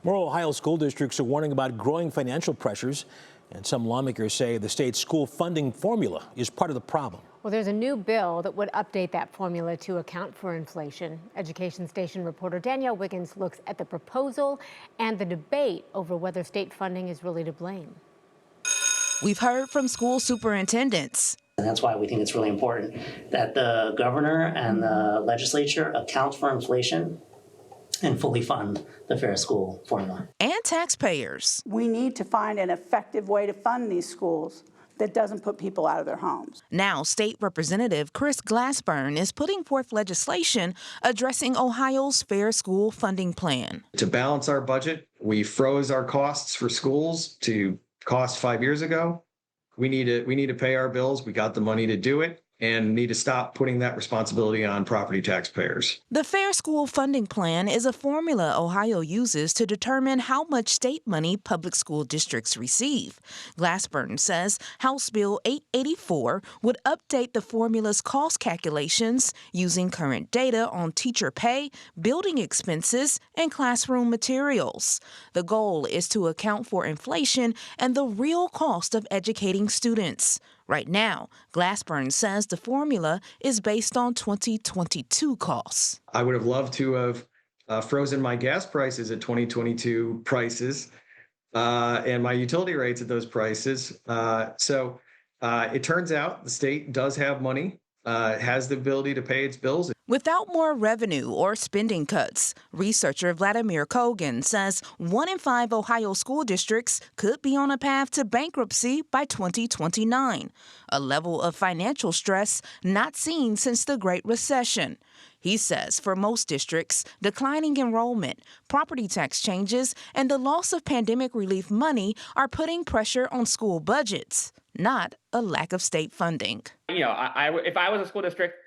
More Ohio school districts are warning about growing financial pressures, and some lawmakers say the state's school funding formula is part of the problem. Well, there's a new bill that would update that formula to account for inflation. Education Station reporter Danielle Wiggins looks at the proposal and the debate over whether state funding is really to blame. We've heard from school superintendents. And that's why we think it's really important that the governor and the legislature account for inflation and fully fund the fair school formula. And taxpayers. We need to find an effective way to fund these schools that doesn't put people out of their homes. Now, State Representative Chris Glasner is putting forth legislation addressing Ohio's fair school funding plan. To balance our budget, we froze our costs for schools to cost 5 years ago. We need to pay our bills. We got the money to do it, and need to stop putting that responsibility on property taxpayers. The Fair School Funding Plan is a formula Ohio uses to determine how much state money public school districts receive. Glasner says House Bill 884 would update the formula's cost calculations using current data on teacher pay, building expenses, and classroom materials. The goal is to account for inflation and the real cost of educating students. Right now, Glasner says the formula is based on 2022 costs. I would have loved to have frozen my gas prices at 2022 prices and my utility rates at those prices. So it turns out the state does have money, has the ability to pay its bills. Without more revenue or spending cuts, researcher Vladimir Kogan says 1 in 5 Ohio school districts could be on a path to bankruptcy by 2029, a level of financial stress not seen since the Great Recession. He says for most districts, declining enrollment, property tax changes, and the loss of pandemic relief money are putting pressure on school budgets, not a lack of state funding. You know, if I was a school district,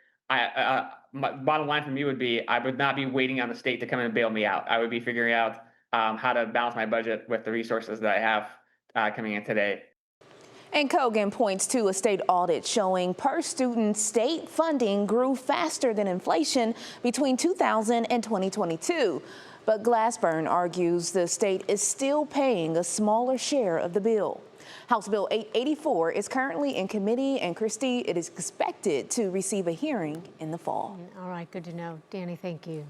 my bottom line for me would be I would not be waiting on the state to come in and bail me out. I would be figuring out how to balance my budget with the resources that I have coming in today. And Kogan points to a state audit showing per student state funding grew faster than inflation between 2000 and 2022. But Glasner argues the state is still paying a smaller share of the bill. House Bill 884 is currently in committee, and Christy, it is expected to receive a hearing in the fall. All right, good to know. Danny, thank you.